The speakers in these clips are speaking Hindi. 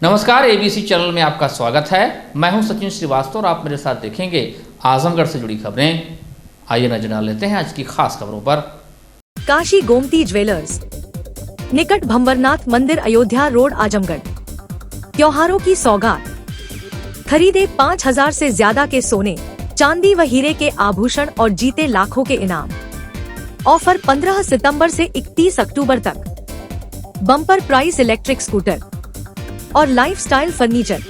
नमस्कार, एबीसी चैनल में आपका स्वागत है। मैं हूं सचिन श्रीवास्तव और आप मेरे साथ देखेंगे आजमगढ़ से जुड़ी खबरें। आइए नजर डाल लेते हैं आज की खास खबरों पर। काशी गोमती ज्वेलर्स निकट भंवरनाथ मंदिर, अयोध्या रोड, आजमगढ़। त्योहारों की सौगात, खरीदे 5000 से ज्यादा के सोने, चांदी व हीरे के आभूषण और जीते लाखों के इनाम। ऑफर 15 सितंबर से 31 अक्टूबर तक। बम्पर प्राइस इलेक्ट्रिक स्कूटर और लाइफस्टाइल फर्नीचर,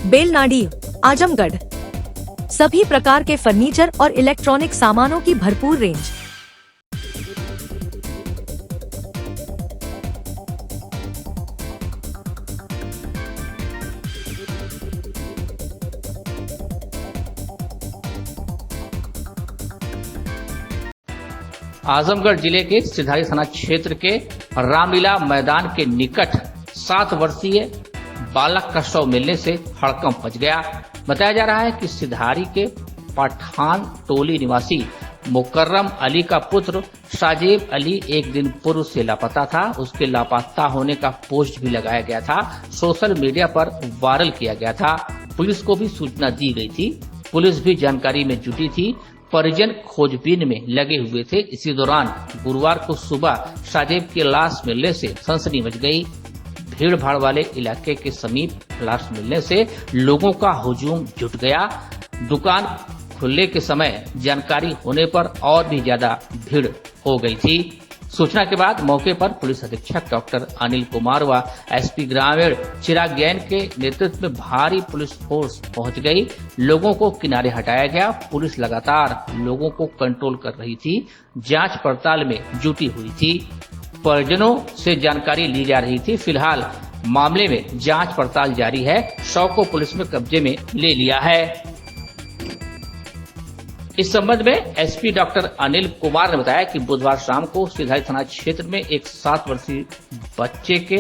बेलनाडी, आजमगढ़। सभी प्रकार के फर्नीचर और इलेक्ट्रॉनिक सामानों की भरपूर रेंज। आजमगढ़ जिले के सिधारी थाना क्षेत्र के रामलीला मैदान के निकट 7 वर्षीय बालक का शव मिलने से हड़कंप मच गया। बताया जा रहा है कि सिधारी के पठान टोली निवासी मुकर्रम अली का पुत्र साजिब अली एक दिन पूर्व से लापता था। उसके लापता होने का पोस्ट भी लगाया गया था, सोशल मीडिया पर वायरल किया गया था। पुलिस को भी सूचना दी गई थी। पुलिस भी जानकारी में जुटी थी। परिजन खोजबीन में लगे हुए थे। इसी दौरान गुरुवार को सुबह साजिब की लाश मिलने से सनसनी मच गई। भीड़ भाड़ वाले इलाके के समीप लाश मिलने से लोगों का हुजूम जुट गया। दुकान खुलने के समय जानकारी होने पर और भी ज्यादा भीड़ हो गई थी। सूचना के बाद मौके पर पुलिस अधीक्षक डॉक्टर अनिल कुमार व एसपी ग्रामीण चिराग जैन के नेतृत्व में भारी पुलिस फोर्स पहुंच गई। लोगों को किनारे हटाया गया। पुलिस लगातार लोगों को कंट्रोल कर रही थी। जांच पड़ताल में जुटी हुई थी। परिजनों से जानकारी ली जा रही थी। फिलहाल मामले में जांच पड़ताल जारी है। शव को पुलिस में कब्जे में ले लिया है। इस संबंध में एसपी डॉक्टर अनिल कुमार ने बताया कि बुधवार शाम को सिधारी थाना क्षेत्र में एक 7 वर्षीय बच्चे के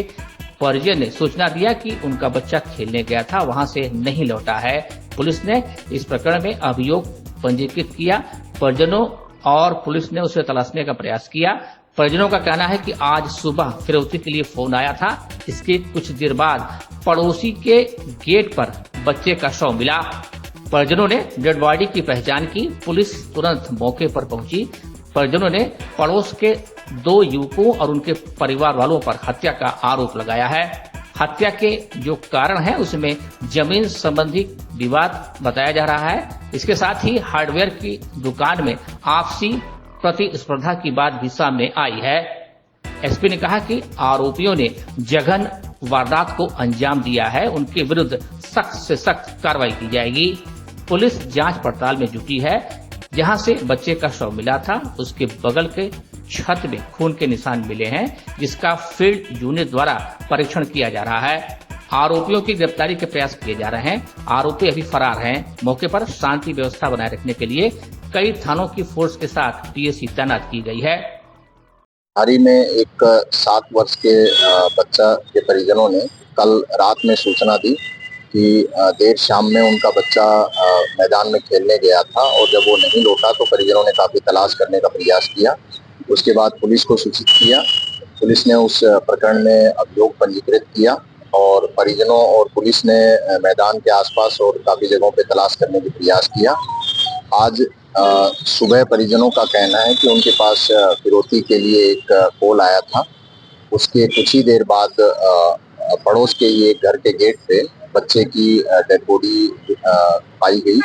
परिजन ने सूचना दिया कि उनका बच्चा खेलने गया था, वहां से नहीं लौटा है। पुलिस ने इस प्रकरण में अभियोग पंजीकृत किया। परिजनों और पुलिस ने उसे तलाशने का प्रयास किया। परिजनों का कहना है कि आज सुबह फिरौती के लिए फोन आया था। इसके कुछ देर बाद पड़ोसी के गेट पर बच्चे का शव मिला। परिजनों ने डेड बॉडी की पहचान की। पुलिस तुरंत मौके पर पहुंची। परिजनों ने पड़ोस के 2 युवकों और उनके परिवार वालों पर हत्या का आरोप लगाया है। हत्या के जो कारण है उसमें जमीन संबंधी विवाद बताया जा रहा है। इसके साथ ही हार्डवेयर की दुकान में आपसी प्रतिस्पर्धा की बात भी सामने आई है। एसपी ने कहा कि आरोपियों ने जघन वारदात को अंजाम दिया है। उनके विरुद्ध सख्त से सख्त कार्रवाई की जाएगी। पुलिस जांच पड़ताल में जुटी है। जहां से बच्चे का शव मिला था उसके बगल के छत में खून के निशान मिले हैं, जिसका फील्ड यूनिट द्वारा परीक्षण किया जा रहा है। आरोपियों की गिरफ्तारी के प्रयास किए जा रहे हैं। आरोपी अभी फरार हैं। मौके पर शांति व्यवस्था बनाए रखने के लिए कई थानों की फोर्स के साथ पीएसी तैनात की गई है। हारी में एक 7 वर्ष के बच्चा के परिजनों ने कल रात में सूचना दी कि देर शाम में उनका बच्चा मैदान में खेलने गया था और जब वो नहीं लौटा तो परिजनों ने काफ़ी तलाश करने का प्रयास किया। उसके बाद पुलिस को सूचित किया। पुलिस ने उस प्रकरण में अभियोग पंजीकृत किया और परिजनों और पुलिस ने मैदान के आसपास और काफ़ी जगहों पे तलाश करने का प्रयास किया। आज सुबह परिजनों का कहना है कि उनके पास फिरौती के लिए एक कॉल आया था। उसके कुछ ही देर बाद पड़ोस के ये घर के गेट पे बच्चे की डेड बॉडी पाई गई।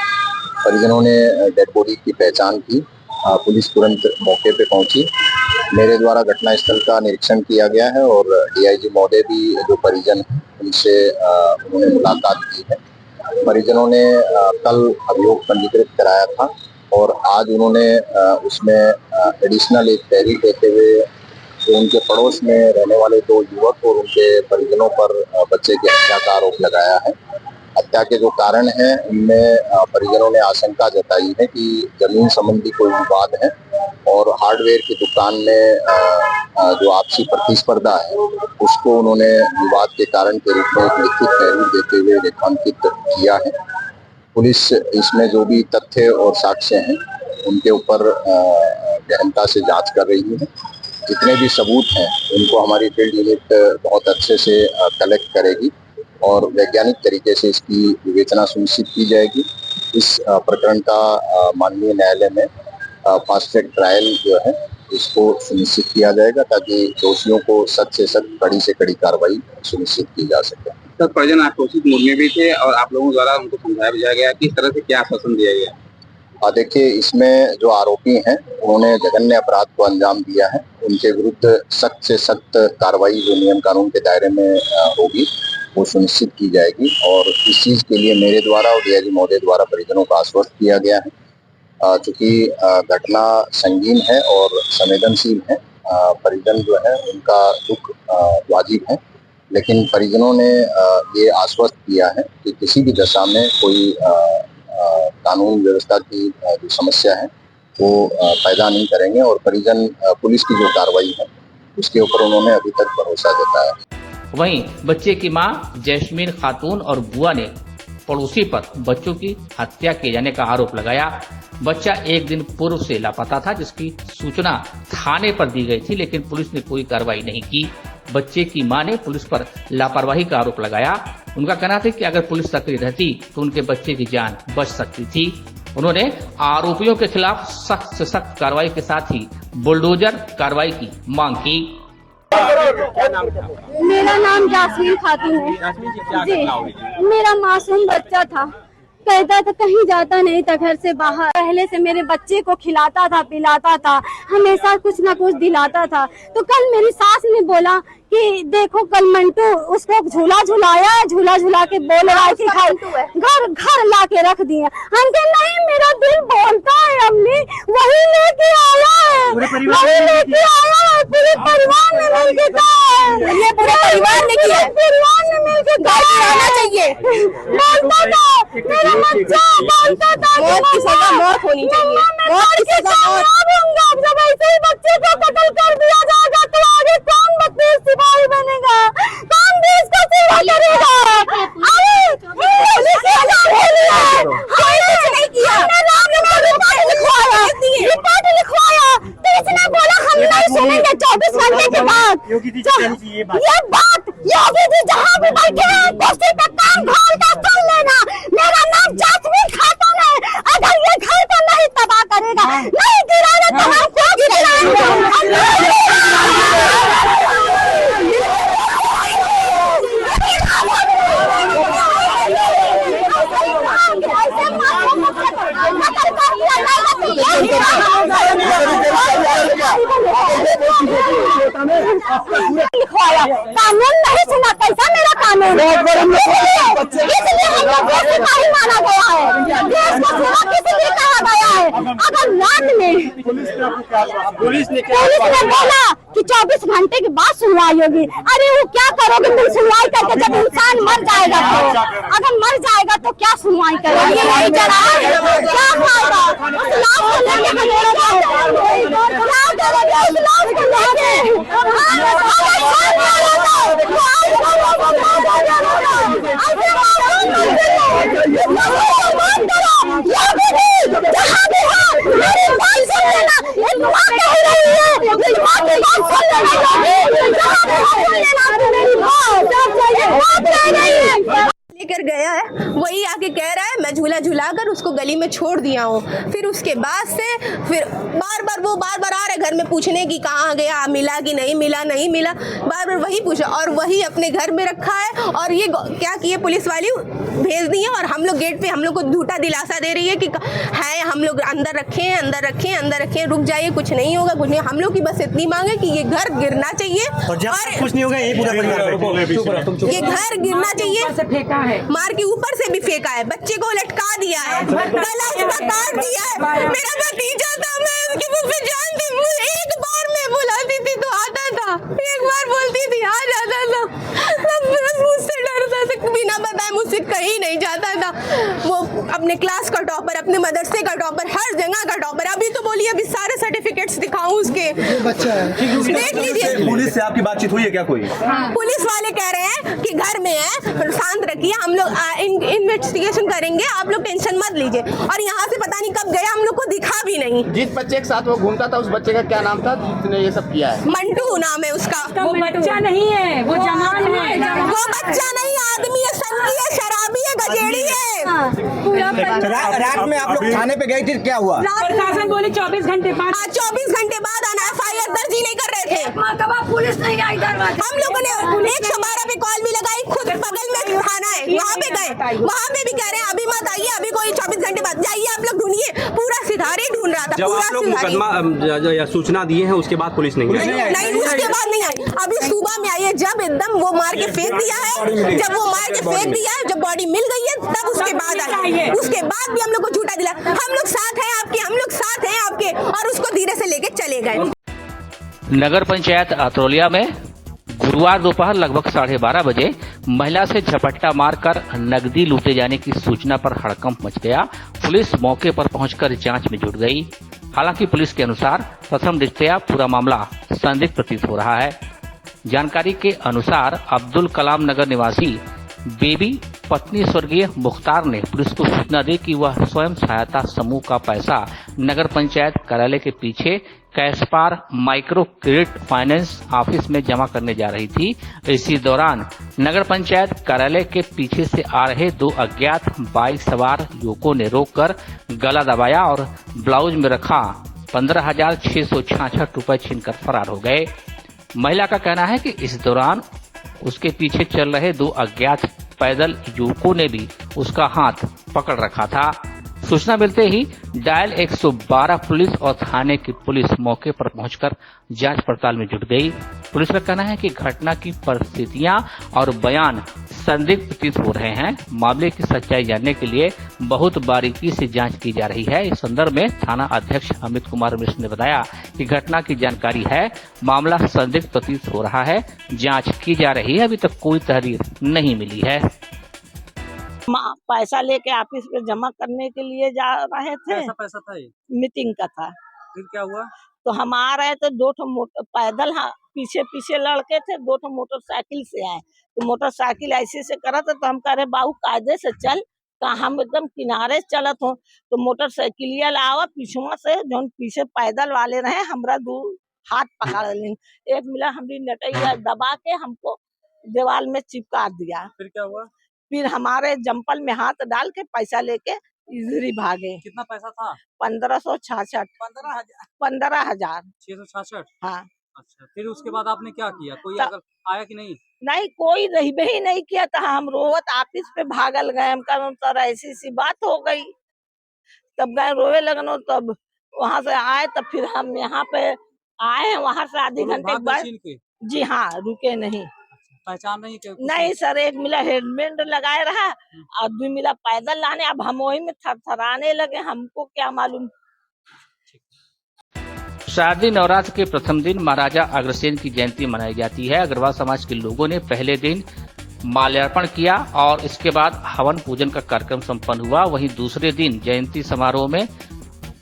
परिजनों ने डेड बॉडी की पहचान की। पुलिस तुरंत मौके पे पहुंची। मेरे द्वारा घटनास्थल का निरीक्षण किया गया है और डीआईजी महोदय भी जो परिजन हैं उनसे उन्होंने मुलाकात की है। परिजनों ने कल अभियोग पंजीकृत कराया था और आज उन्होंने उसमें एडिशनल एक तहरीर देते हुए जो उनके पड़ोस में रहने वाले 2 युवक और उनके परिजनों पर बच्चे की हत्या का आरोप लगाया है। हत्या के जो कारण हैं उनमें परिजनों ने आशंका जताई है कि जमीन संबंधी कोई विवाद है और हार्डवेयर की दुकान में जो आपसी प्रतिस्पर्धा है उसको उन्होंने विवाद के कारण के रूप में एक लिखित तहरीर देते हुए रेखांकित किया है। पुलिस इसमें जो भी तथ्य और साक्ष्य हैं उनके ऊपर गहनता से जांच कर रही है। जितने भी सबूत हैं उनको हमारी फील्ड यूनिट बहुत अच्छे से कलेक्ट करेगी और वैज्ञानिक तरीके से इसकी विवेचना सुनिश्चित की जाएगी। इस प्रकरण का माननीय न्यायालय में फास्ट ट्रैक ट्रायल जो है इसको सुनिश्चित किया जाएगा ताकि दोषियों को सख्त से सख्त, कड़ी से कड़ी कार्रवाई सुनिश्चित की जा सके। सर, परिजन आक्रोशित मूड में भी थे और आप लोगों द्वारा उनको समझाया भी गया, किस तरह से क्या आश्वासन दिया गया? देखिए, इसमें जो आरोपी हैं उन्होंने जघन्य अपराध को अंजाम दिया है। उनके विरुद्ध सख्त से सख्त कार्रवाई जो नियम कानून के दायरे में होगी वो सुनिश्चित की जाएगी और इस चीज के लिए मेरे द्वारा और डीआईजी महोदय द्वारा परिजनों को आश्वस्त किया गया है। चूंकि घटना संगीन है और संवेदनशील है, परिजन जो है उनका दुख वाजिब है, लेकिन परिजनों ने ये आश्वस्त किया है कि किसी भी दशा में कोई कानून व्यवस्था की जो समस्या है वो पैदा नहीं करेंगे और परिजन पुलिस की जो कार्रवाई है उसके ऊपर उन्होंने अभी तक भरोसा जताया। वहीं बच्चे की मां जैस्मीन खातून और बुआ ने पड़ोसी पर बच्चों की हत्या किए जाने का आरोप लगाया। बच्चा एक दिन पूर्व से लापता था, जिसकी सूचना थाने पर दी गई थी, लेकिन पुलिस ने कोई कार्रवाई नहीं की। बच्चे की मां ने पुलिस पर लापरवाही का आरोप लगाया। उनका कहना था कि अगर पुलिस सक्रिय रहती तो उनके बच्चे की जान बच सकती थी। उन्होंने आरोपियों के खिलाफ सख्त से सख्त कार्रवाई के साथ ही बुलडोजर कार्रवाई की मांग की। मेरा नाम जासमीन खातून है जी। मेरा मासूम बच्चा था, कहता था कहीं जाता नहीं था घर से बाहर। पहले से मेरे बच्चे को खिलाता था, पिलाता था, हमेशा कुछ ना कुछ दिलाता था। तो कल मेरी सास ने बोला कि देखो कल मंटू उसको झूला झुलाया, झूला झुला के बोल रहा है कि घर ला के रख दिए। हम कहे नहीं, मेरा दिल बोलता है अम्मी, वही लेके आया है, वही लेके आया है, पूरे परिवार ने मिलके कहा, ये पूरे परिवार ने किया, परिवार ने मिलके कहा चाहिए। बोलता था मेरा बच्चा, बोलता था मौत की सजा मौत होनी चाहिए, मौत की सजा दूंगा। जब ऐसे ही बच्चे को कत्ल कर दिया जाएगा तो आगे कौन बच्चे सिपाही बनेगा, कौन देश का सेवा करेगा? अरे पुलिस नहीं किया, रिपोर्ट लिखवाया तो इसने बोला हम नहीं सुनेंगे 24 घंटे के बाद। ये बात योगी जी जहाँ भी बैठे हैं कुर्सी पे कान खोल कर सुन लेना। मेरा नाम जासमीन खातून है। अगर ये घर को नहीं तबाह करेगा, नहीं गिराएगा तो हम को गिराएंगे। लिखवाया, कानून नहीं सुना, कैसा मेरा कानून? इसलिए हम लोग को सिपाही माना गया है, देश को सेवा किसलिए कहा गया है। अगर रात में पुलिस ने बोला कि 24 घंटे के बाद सुनवाई होगी, अरे वो क्या करोगे तुम सुनवाई करके जब इंसान मर जाएगा तो? अगर मर जाएगा तो क्या सुनवाई करोगे? नहीं चला क्या फायदा? उस लाश को लेके बनेगा, क्या करोगे उस लाश को लेके? लेकर गया है, वही आके कह रहा है मैं झूला झुलाकर उसको गली में छोड़ दिया हूँ। फिर उसके बाद से फिर बार बार आ रहे घर में पूछने की कहाँ गया, मिला कि नहीं मिला, नहीं मिला, बार बार वही पूछा और वही अपने घर में रखा है। और ये क्या किए पुलिस वाली भेज दी है और हम लोग गेट पे हम लोग को झूठा दिलासा दे रही है कि है हम लोग अंदर रखें, रुक जाइए, कुछ नहीं होगा, कुछ नहीं। हम लोग की बस इतनी मांग है कि ये घर गिरना चाहिए और कुछ नहीं होगा, ये पूरा ये घर गिरना चाहिए। मार के ऊपर से भी फेंका है, बच्चे को लटका दिया है, गला उसका काट दिया है। मेरा भतीजा था, मैं उसकी मुझे जानती, एक बार मैं बुलाती थी तो आता था, एक बार बोलती थी आ जाता था, मुझसे डरता था, बिना बताए मुझसे कहीं नहीं जाता था। वो अपने क्लास का टॉपर अपने मदरसे का टॉपर, हर जगह का टॉपर। अभी तो बोलिए, अभी सारे सर्टिफिकेट्स दिखाऊं उसके, देख लीजिए। पुलिस से आपकी बातचीत हुई है क्या कोई? पुलिस वाले कह रहे हैं कि घर में है, शांत रखिए, हम लोग इन्वेस्टिगेशन करेंगे, आप लोग टेंशन मत लीजिए। और यहाँ से पता नहीं कब गया, हम लोग को दिखा भी नहीं। जिस बच्चे के साथ वो घूमता था, उस बच्चे का क्या नाम था जिसने ये सब किया है? मंटू नाम है उसका। वो बच्चा नहीं है, वो जवान है। वो बच्चा नहीं, आदमी है, संगी है, शराबी है, गजेड़ी है। रात में आप लोग थाने पे गए थे, क्या हुआ? प्रशासन बोले 24 घंटे बाद। 24 घंटे बाद आना, FIR दर्ज ही नहीं कर रहे थे। पुलिस नहीं आई दरवाजे। हम लोगों ने 112 पे कॉल भी लगाई, खुद बगल में थाना है, वहाँ पे गए, वहाँ पे भी कह रहे हैं अभी मत आइए, अभी कोई 24 घंटे बाद जाइए, आप लोग ढूंढिए। पूरा सिधारे ढूंढ रहा था। जब आप लोग मुकदमा या सूचना दिए हैं उसके बाद पुलिस नहीं आई? नहीं, उसके बाद नहीं आई, अभी सुबह में आई है, जब एकदम वो मार के फेंक दिया है, जब वो मार के फेंक दिया है, जब बॉडी मिल गई है, तब उसके बाद आई है। उसके बाद भी हम लोग को झूठा दिला, हम लोग साथ हैं आपके, हम लोग साथ हैं आपके, और उसको धीरे से लेके चले गए। नगर पंचायत अतरौलिया में गुरुवार दोपहर लगभग 12:30 बजे महिला से झपट्टा मारकर नकदी लूटे जाने की सूचना पर हड़कंप मच गया। पुलिस मौके पर पहुंचकर जांच में जुट गई। हालांकि पुलिस के अनुसार प्रथम दृष्टया पूरा मामला संदिग्ध प्रतीत हो रहा है। जानकारी के अनुसार अब्दुल कलाम नगर निवासी बेबी पत्नी स्वर्गीय मुख्तार ने पुलिस को सूचना दी कि वह स्वयं सहायता समूह का पैसा नगर पंचायत कार्यालय के पीछे कैशपार माइक्रो क्रेडिट फाइनेंस ऑफिस में जमा करने जा रही थी। इसी दौरान नगर पंचायत कार्यालय के पीछे से आ रहे 2 अज्ञात बाइक सवार युवकों ने रोककर गला दबाया और ब्लाउज में रखा 15,666 रुपए छीनकर फरार हो गए। महिला का कहना है कि इस दौरान उसके पीछे चल रहे 2 अज्ञात पैदल युवकों ने भी उसका हाथ पकड़ रखा था। सूचना मिलते ही डायल 112 पुलिस और थाने की पुलिस मौके पर पहुंचकर जांच पड़ताल में जुट गई। पुलिस का कहना है कि घटना की परिस्थितियां और बयान संदिग्ध प्रतीत हो रहे हैं। मामले की सच्चाई जानने के लिए बहुत बारीकी से जांच की जा रही है। इस संदर्भ में थाना अध्यक्ष अमित कुमार मिश्र ने बताया कि घटना की जानकारी है, मामला संदिग्ध प्रतीत हो रहा है, जांच की जा रही है, अभी तक कोई तहरीर नहीं मिली है। पैसा लेके ऑफिस पे जमा करने के लिए जा रहे थे। कैसा पैसा था ये? मीटिंग का था। फिर क्या हुआ? तो हम आ रहे थे, 2 पैदल पीछे लड़के थे, 2 मोटरसाइकिल से आए। तो मोटरसाइकिल ऐसे से करा था, तो हम कह रहे बाबू कायदे से चल, का हम एकदम किनारे चलत हो। तो मोटरसाइकिलिया लावा पीछुआ से, जो पीछे पैदल वाले रहे, हमरा 2 हाथ पकड़ ली। एक मिला हमारी नटैया दबा के हमको दीवार में चिपका दिया। फिर क्या हुआ? फिर हमारे जंपल में हाथ डाल के पैसा लेके इधर भागे। कितना पैसा था? 1566। 15,000 666। हाँ। अच्छा, फिर उसके बाद आपने क्या किया? कोई अगर आया कि नहीं? नहीं, कोई रहबे ही नहीं किया था। हम रोवत ऑफिस पे भागल गए। हम कहा सर ऐसी सी बात हो गई। तब गए रोवे लगनो, तब वहाँ से आए, तब फिर हम यहाँ पे आए। वहाँ से आधे घंटे बाद जी हाँ, रुके नहीं। पहचान नहीं? नहीं सर, एक मिला हेलमेट लगाए रहा और 2 मिला पैदल लाने। अब हम वही में थरथराने लगे, हमको क्या मालूम। शारदीय नवरात्र के प्रथम दिन महाराजा अग्रसेन की जयंती मनाई जाती है। अग्रवाल समाज के लोगों ने पहले दिन माल्यार्पण किया और इसके बाद हवन पूजन का कार्यक्रम संपन्न हुआ। वहीं दूसरे दिन जयंती समारोह में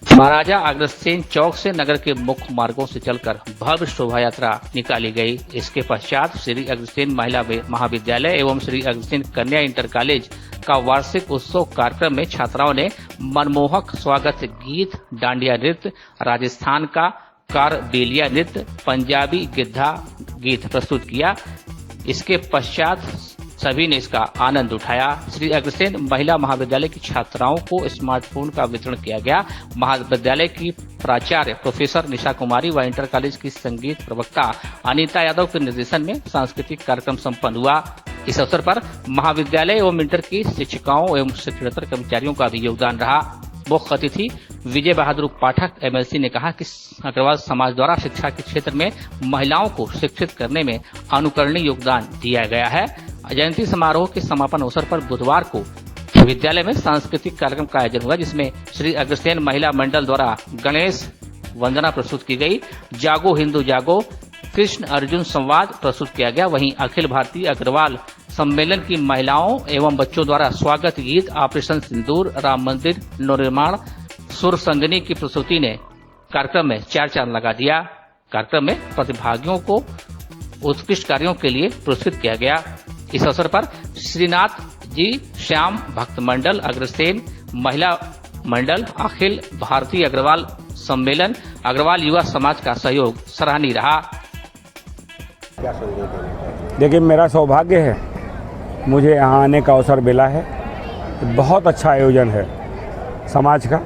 महाराजा अग्रसेन चौक से नगर के मुख्य मार्गों से चलकर भव्य शोभा यात्रा निकाली गई। इसके पश्चात श्री अग्रसेन महिला महाविद्यालय एवं श्री अग्रसेन कन्या इंटर कॉलेज का वार्षिक उत्सव कार्यक्रम में छात्राओं ने मनमोहक स्वागत गीत, डांडिया नृत्य, राजस्थान का कारबेलिया नृत्य, पंजाबी गिद्धा गीत प्रस्तुत किया। इसके पश्चात सभी ने इसका आनंद उठाया। श्री अग्रसेन महिला महाविद्यालय की छात्राओं को स्मार्टफोन का वितरण किया गया। महाविद्यालय की प्राचार्य प्रोफेसर निशा कुमारी व इंटर कॉलेज की संगीत प्रवक्ता अनीता यादव के निर्देशन में सांस्कृतिक कार्यक्रम संपन्न हुआ। इस अवसर पर महाविद्यालय एवं इंटर की शिक्षिकाओं एवं शिक्षकेतर कर्मचारियों का भी योगदान रहा। मुख्य अतिथि विजय बहादुर पाठक MLC ने कहा कि अग्रवाल समाज द्वारा शिक्षा के क्षेत्र में महिलाओं को शिक्षित करने में अनुकरणीय योगदान दिया गया है। जयंती समारोह के समापन अवसर पर बुधवार को विद्यालय में सांस्कृतिक कार्यक्रम का आयोजन हुआ, जिसमें श्री अग्रसेन महिला मंडल द्वारा गणेश वंदना प्रस्तुत की गई, जागो हिंदू जागो, कृष्ण अर्जुन संवाद प्रस्तुत किया गया। वहीं अखिल भारतीय अग्रवाल सम्मेलन की महिलाओं एवं बच्चों द्वारा स्वागत गीत ऑपरेशन सिंदूर, राम मंदिर नवनिर्माण, सुर संगनी की प्रस्तुति ने कार्यक्रम में चार चांद लगा दिया। कार्यक्रम में प्रतिभागियों को उत्कृष्ट कार्यों के लिए पुरस्कृत किया गया। इस अवसर पर श्रीनाथ जी श्याम भक्त मंडल अग्रसेन महिला मंडल अखिल भारतीय अग्रवाल सम्मेलन अग्रवाल युवा समाज का सहयोग सराहनीय रहा। देखिए, मेरा सौभाग्य है, मुझे यहाँ आने का अवसर मिला है। बहुत अच्छा आयोजन है समाज का।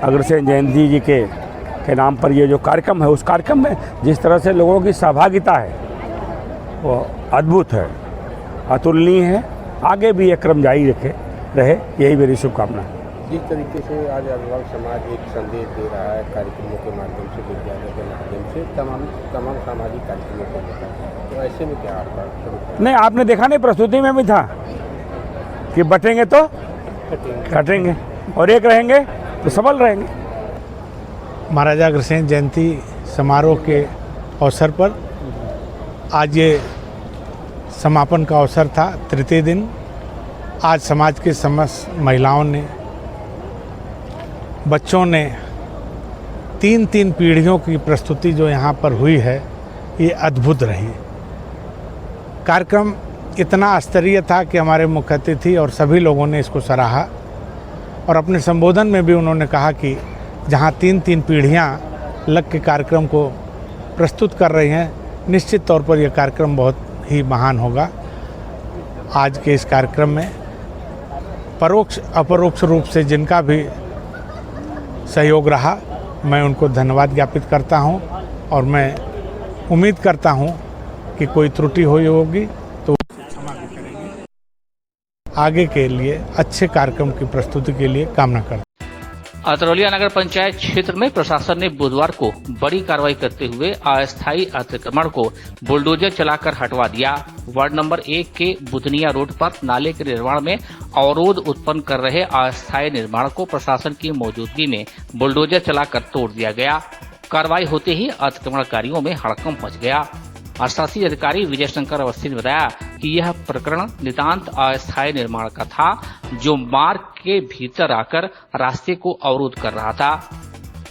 अग्रसेन जयंती जी के नाम पर ये जो कार्यक्रम है, उस कार्यक्रम में जिस तरह से लोगों की सहभागिता है वो अद्भुत है, अतुलनीय है। आगे भी ये क्रम जारी रहे, यही मेरी शुभकामना है। जिस तरीके से आज अग्रवाल समाज एक संदेश दे रहा है कार्यक्रमों के माध्यम से, विद्यालय के माध्यम से, तमाम सामाजिक कार्यक्रमों को लेकर, तो ऐसे में क्या आपका? नहीं, आपने देखा नहीं, प्रस्तुति में भी था कि बटेंगे तो कटेंगे और एक रहेंगे तो सबल रहेंगे। महाराजा अग्रसेन जयंती समारोह के अवसर पर आज ये समापन का अवसर था, तृतीय दिन। आज समाज के समस्त महिलाओं ने, बच्चों ने तीन पीढ़ियों की प्रस्तुति जो यहाँ पर हुई है, ये अद्भुत रही। कार्यक्रम इतना स्तरीय था कि हमारे मुख्य अतिथि और सभी लोगों ने इसको सराहा और अपने संबोधन में भी उन्होंने कहा कि जहाँ तीन पीढ़ियाँ लग के कार्यक्रम को प्रस्तुत कर रही हैं, निश्चित तौर पर यह कार्यक्रम बहुत ही महान होगा। आज के इस कार्यक्रम में परोक्ष अपरोक्ष रूप से जिनका भी सहयोग रहा, मैं उनको धन्यवाद ज्ञापित करता हूं और मैं उम्मीद करता हूं कि कोई त्रुटि हुई होगी तो क्षमा भी करेंगे। आगे के लिए अच्छे कार्यक्रम की प्रस्तुति के लिए कामना करता हूं। अतरौलिया नगर पंचायत क्षेत्र में प्रशासन ने बुधवार को बड़ी कार्रवाई करते हुए अस्थायी अतिक्रमण को बुलडोजर चलाकर हटवा दिया। वार्ड नंबर 1 के बुधनिया रोड पर नाले के निर्माण में अवरोध उत्पन्न कर रहे अस्थायी निर्माण को प्रशासन की मौजूदगी में बुलडोजर चलाकर तोड़ दिया गया। कार्रवाई होते ही अतिक्रमणकारियों में हड़कंप मच गया। प्रशासनिक अधिकारी विजय शंकर अवस्थी ने बताया कि यह प्रकरण नितांत अस्थायी निर्माण का था, जो मार्ग के भीतर आकर रास्ते को अवरुद्ध कर रहा था।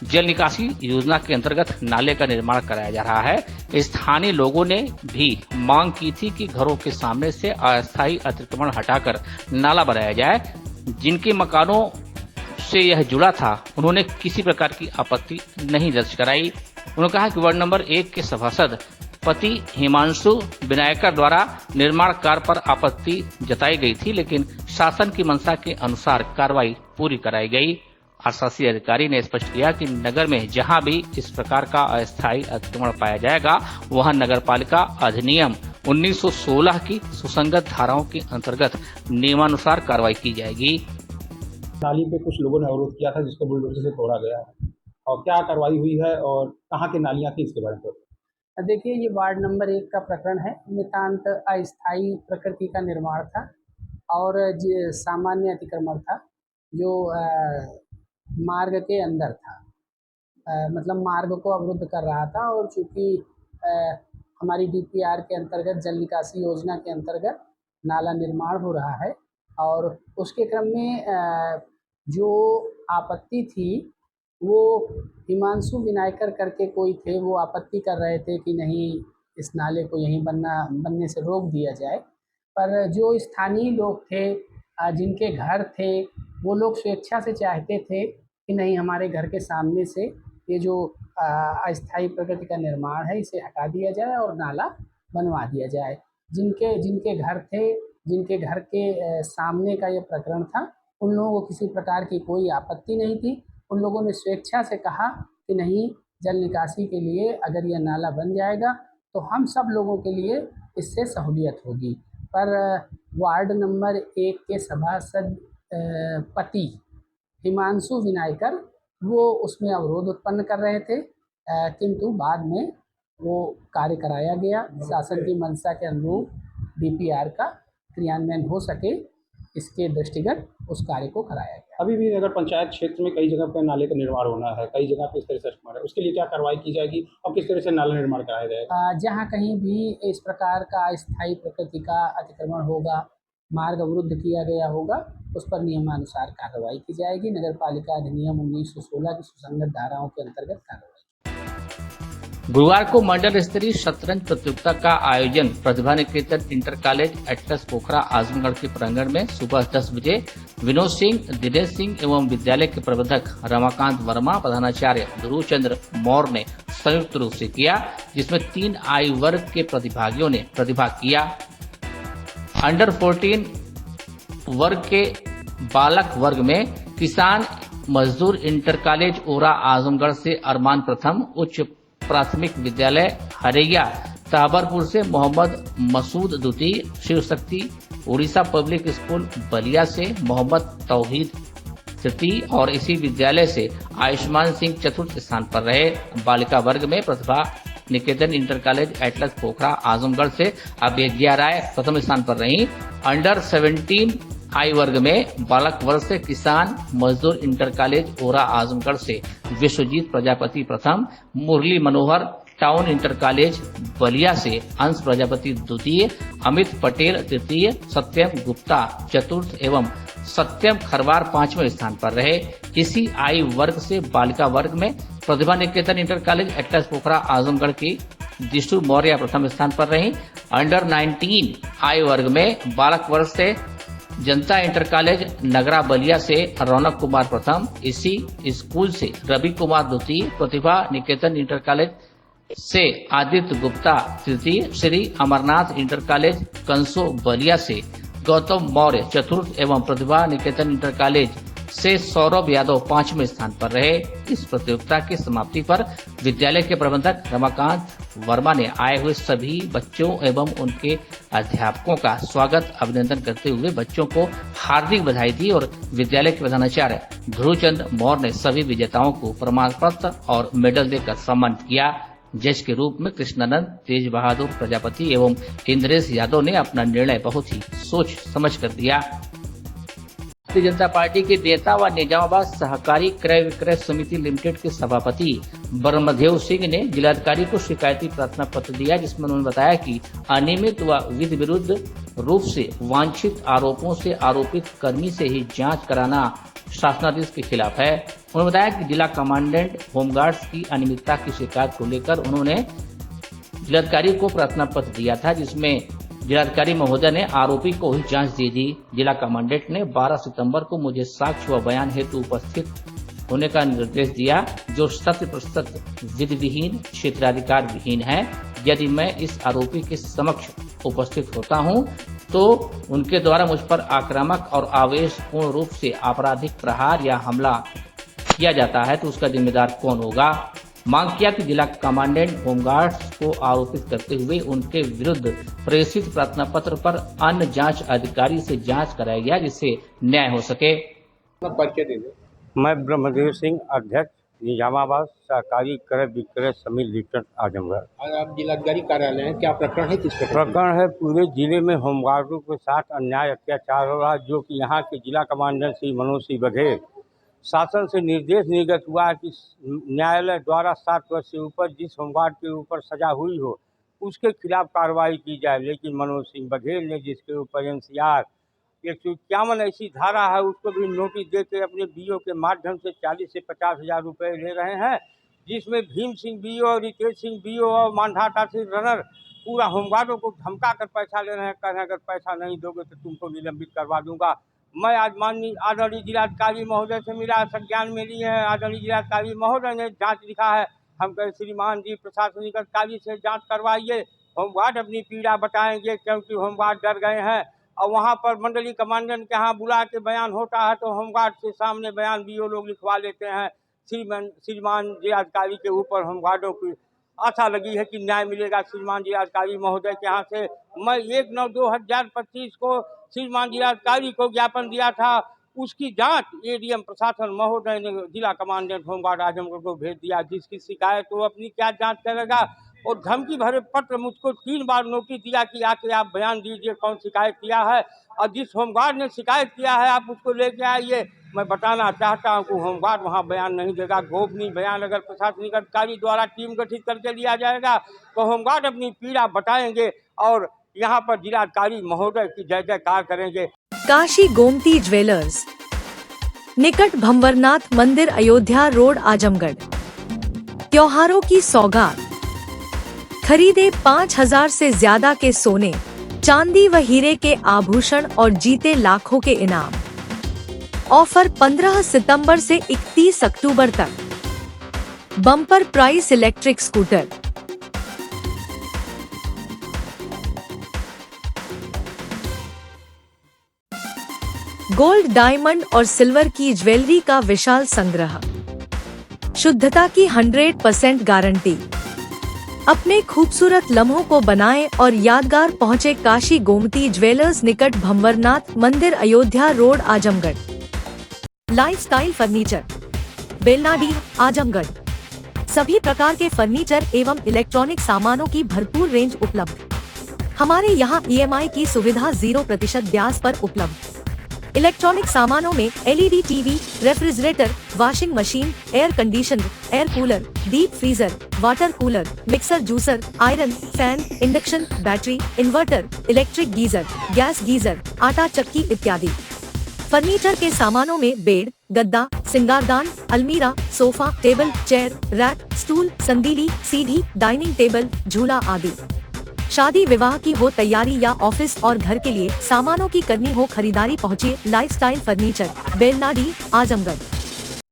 जल निकासी योजना के अंतर्गत नाले का निर्माण कराया जा रहा है। स्थानीय लोगों ने भी मांग की थी कि घरों के सामने से अस्थायी अतिक्रमण हटाकर नाला बनाया जाए। जिनके मकानों से यह जुड़ा था, उन्होंने किसी प्रकार की आपत्ति नहीं दर्ज कराई। उन्होंने कहा कि वार्ड नंबर 1 के सभासद पति हिमांशु विनायकर द्वारा निर्माण कार्य पर आपत्ति जताई गई थी, लेकिन शासन की मंशा के अनुसार कार्रवाई पूरी कराई गई। प्रशासनिक अधिकारी ने स्पष्ट किया कि नगर में जहां भी इस प्रकार का अस्थायी अतिक्रमण पाया जाएगा, वहां नगरपालिका अधिनियम 1916 की सुसंगत धाराओं के अंतर्गत नियमानुसार कार्रवाई की जाएगी। नाली पे कुछ लोगों ने अवरोध किया था, जिसको बुलडोजर से तोड़ा गया, और क्या कार्रवाई हुई है और कहाँ की नालियाँ थी, इसके बारे में देखिए, ये वार्ड नंबर 1 का प्रकरण है। नितांत अस्थायी प्रकृति का निर्माण था और सामान्य अतिक्रमण था, जो मार्ग के अंदर था, मतलब मार्ग को अवरुद्ध कर रहा था। और चूँकि हमारी DPR के अंतर्गत, जल निकासी योजना के अंतर्गत नाला निर्माण हो रहा है, और उसके क्रम में जो आपत्ति थी वो हिमांशु विनायकर करके कोई थे, वो आपत्ति कर रहे थे कि नहीं, इस नाले को यहीं बनने से रोक दिया जाए। पर जो स्थानीय लोग थे, जिनके घर थे, वो लोग स्वेच्छा से चाहते थे कि नहीं, हमारे घर के सामने से ये जो अस्थायी प्रकृति का निर्माण है, इसे हटा दिया जाए और नाला बनवा दिया जाए। जिनके घर थे, जिनके घर के सामने का ये प्रकरण था, उन लोगों को किसी प्रकार की कोई आपत्ति नहीं थी। उन लोगों ने स्वेच्छा से कहा कि नहीं, जल निकासी के लिए अगर यह नाला बन जाएगा तो हम सब लोगों के लिए इससे सहूलियत होगी। पर वार्ड नंबर 1 के सभासद पति हिमांशु विनायकर, वो उसमें अवरोध उत्पन्न कर रहे थे, किंतु बाद में वो कार्य कराया गया। शासन की मंशा के अनुरूप DPR का क्रियान्वयन हो सके, इसके दृष्टिगत उस कार्य को कराया गया। अभी भी अगर पंचायत क्षेत्र में कई जगह पर नाले का निर्माण होना है, कई जगह पे इस तरह से निर्माण है, उसके लिए क्या कार्रवाई की जाएगी और किस तरह से नाला निर्माण कराया जाएगा? जहाँ कहीं भी इस प्रकार का अस्थायी प्रकृति का अतिक्रमण होगा, मार्ग अवरुद्ध किया गया होगा, उस पर नियमानुसार कार्रवाई की जाएगी। नगर पालिका अधिनियम 1916 की सुसंगत धाराओं के अंतर्गत कार्रवाई। गुरुवार को मंडल स्तरीय शतरंज प्रतियोगिता का आयोजन Pratibha Niketan inter college Atlas पोखरा आजमगढ़ के प्रांगण में सुबह 10 बजे विनोद सिंह, दिनेश सिंह एवं विद्यालय के प्रबंधक रमाकांत वर्मा, प्रधानाचार्य ध्रुव चंद्र मौर्य ने संयुक्त रूप से किया, जिसमें 3 आयु वर्ग के प्रतिभागियों ने प्रतिभाग किया। अंडर 14 वर्ग के बालक वर्ग में किसान मजदूर इंटर कॉलेज ओरा आजमगढ़ से अरमान प्रथम, उच्च प्राथमिक विद्यालय हरैया ताबरपुर से मोहम्मद मसूद द्वितीय, शिव शक्ति उड़ीसा पब्लिक स्कूल बलिया से मोहम्मद तौहीद तृतीय और इसी विद्यालय से आयुष्मान सिंह चतुर्थ स्थान पर रहे। बालिका वर्ग में Pratibha Niketan inter college Atlas पोखरा आजमगढ़ से अभेज्ञा राय प्रथम स्थान पर रही। अंडर 17 आयु वर्ग में बालक वर्ग से किसान मजदूर इंटर कॉलेज ओरा आजमगढ़ से विश्वजीत प्रजापति प्रथम, Murli Manohar town inter college Ballia से अंश प्रजापति द्वितीय, अमित पटेल तृतीय, सत्यम गुप्ता चतुर्थ एवं सत्यम खरवार 5वें स्थान पर रहे। इसी आयु वर्ग से बालिका वर्ग में Pratibha Niketan inter college Atlas पोखरा आजमगढ़ की दिशु मौर्य प्रथम स्थान पर रही। अंडर 19 आयु वर्ग में बालक वर्ग से जनता इंटर कॉलेज नगरा बलिया से रौनक कुमार प्रथम, इसी स्कूल से रवि कुमार द्वितीय, प्रतिभा निकेतन इंटर कॉलेज से आदित्य गुप्ता तृतीय, श्री अमरनाथ इंटर कॉलेज कंसो बलिया से गौतम मौर्य चतुर्थ एवं प्रतिभा निकेतन इंटर कॉलेज से सौरभ यादव 5वें स्थान पर रहे। इस प्रतियोगिता की समाप्ति पर विद्यालय के प्रबंधक रमाकांत वर्मा ने आए हुए सभी बच्चों एवं उनके अध्यापकों का स्वागत अभिनंदन करते हुए बच्चों को हार्दिक बधाई दी और विद्यालय के प्रधानाचार्य ध्रुव चंद्र मौर्य ने सभी विजेताओं को प्रमाण पत्र और मेडल देकर सम्मानित किया। जज के रूप में कृष्णानंद, तेज बहादुर प्रजापति एवं इंद्रेश यादव ने अपना निर्णय बहुत ही सोच समझ कर दिया। भारतीय जनता पार्टी के नेता व निजामाबाद सहकारी क्रय विक्रय समिति लिमिटेड के सभापति ब्रह्मदेव सिंह ने जिलाधिकारी को शिकायती प्रार्थना पत्र दिया, जिसमें उन्होंने बताया कि अनियमित व विधि विरुद्ध रूप से वांछित आरोपों से आरोपित कर्मी से ही जांच कराना शासनादेश के खिलाफ है। उन्होंने बताया कि जिला कमांडेंट होमगार्ड्स की अनियमितता की शिकायत को लेकर उन्होंने जिलाधिकारी को प्रार्थना पत्र दिया था, जिसमें जिलाधिकारी महोदय ने आरोपी को ही जांच दे दी। जिला कमांडेंट ने 12 सितंबर को मुझे साक्ष्य व बयान हेतु उपस्थित होने का निर्देश दिया, जो 100% विधि विहीन क्षेत्राधिकार विहीन है। यदि मैं इस आरोपी के समक्ष उपस्थित होता हूं तो उनके द्वारा मुझ पर आक्रामक और आवेशपूर्ण रूप से आपराधिक प्रहार या हमला किया जाता है तो उसका जिम्मेदार कौन होगा। मांग किया कि जिला कमांडेंट होमगार्ड्स को आरोपित करते हुए उनके विरुद्ध प्रेषित प्रार्थना पत्र पर अन्य जांच अधिकारी से जांच कराया गया, जिससे न्याय हो सके। परिचय दे दो। मैं ब्रह्मदेव सिंह, अध्यक्ष निजामाबाद सहकारी क्रय विक्रय समिति लिमिटेड आजमगढ़। आज आप जिलाधिकारी कार्यालय हैं, क्या प्रकरण है? किस प्रकरण है? पूरे जिले में होमगार्डों के साथ अन्याय अत्याचार हो रहा है, जो कि यहाँ के जिला कमांडेंट श्री मनोज सिंह बघेल शासन से निर्देश निर्गत हुआ है कि न्यायालय द्वारा 7 वर्ष से ऊपर जिस होमगार्ड के ऊपर सजा हुई हो उसके खिलाफ कार्रवाई की जाए। लेकिन मनोज सिंह बघेल ने जिसके ऊपर NCR 151 ऐसी धारा है, उसको भी नोटिस देकर अपने बीओ के माध्यम से 40 से 50 हज़ार रुपये ले रहे हैं, जिसमें भीम सिंह बीओ और रितेश सिंह बीओ और मानधाता सिंह रनर पूरा होमगार्डों को धमका कर पैसा ले रहे हैं। कह रहे हैं अगर पैसा नहीं दोगे तो तुमको निलंबित करवा दूंगा। मैं आज माननीय आदरणीय जिलाधिकारी महोदय से मिला, संज्ञान में लिए हैं। आदरणीय जिलाधिकारी महोदय ने जांच लिखा है। हम कहे श्रीमान जी प्रशासनिक अधिकारी से जांच करवाइए, होमगार्ड अपनी पीड़ा बताएंगे, क्योंकि होमगार्ड डर गए हैं। और वहाँ पर मंडलीय कमांडेंट के यहाँ बुला के बयान होता है तो होमगार्ड से सामने बयान बीओ लोग लिखवा लेते हैं। श्रीमान जिलाधिकारी के ऊपर होमगार्डों की आशा लगी है कि न्याय मिलेगा श्रीमान जिलाधिकारी महोदय के यहाँ से। मैं 1/9/2025 को श्रीमान जिलाधिकारी को ज्ञापन दिया था, उसकी जांच ADM प्रशासन महोदय ने जिला कमांडेंट होमगार्ड आजमगढ़ को भेज दिया। जिसकी शिकायत वो अपनी क्या जांच करेगा। और धमकी भरे पत्र मुझको 3 बार नोटिस दिया कि आके आप बयान दीजिए कौन शिकायत किया है, और जिस होमगार्ड ने शिकायत किया है आप उसको लेके आइए। मैं बताना चाहता हूँ कि होमगार्ड वहाँ बयान नहीं देगा। गोपनीय बयान अगर प्रशासनिक अधिकारी द्वारा टीम गठित करके लिया जाएगा तो होमगार्ड अपनी पीड़ा बताएंगे और यहाँ पर जिलाधिकारी महोदय की जय जयकार करेंगे। काशी गोमती ज्वेलर्स, निकट भंवरनाथ मंदिर, अयोध्या रोड, आजमगढ़। त्योहारों की सौगात, खरीदे 5000 से ज्यादा के सोने, चांदी व हीरे के आभूषण और जीते लाखों के इनाम। ऑफर 15 सितंबर से 31 अक्टूबर तक। Bumper price electric scooter. Gold, diamond और सिल्वर की ज्वेलरी का विशाल संग्रह, शुद्धता की 100% गारंटी। अपने खूबसूरत लम्हों को बनाएं और यादगार पहुंचे काशी गोमती ज्वेलर्स, निकट भंवरनाथ मंदिर, Ayodhya road, Azamgarh. Lifestyle furniture, Belnadi, Azamgarh. सभी प्रकार के फर्नीचर एवं इलेक्ट्रॉनिक सामानों की भरपूर रेंज उपलब्ध। हमारे यहाँ EMI की सुविधा 0% ब्याज पर उपलब्ध। इलेक्ट्रॉनिक सामानों में LED TV, refrigerator, washing machine, air conditioner, air cooler, deep freezer, water cooler, mixer, juicer, iron, fan, induction, battery, inverter, electric geyser, gas geyser, आटा चक्की इत्यादि। फर्नीचर के सामानों में बेड, गद्दा, सिंगारदान, अलमीरा, sofa, table, chair, rack, stool, संदीली, सीढ़ी, डाइनिंग टेबल, झूला आदि। शादी विवाह की हो तैयारी या ऑफिस और घर के लिए सामानों की करनी हो खरीदारी, पहुँचिए लाइफस्टाइल फर्नीचर, बेलनाडी, आजमगढ़।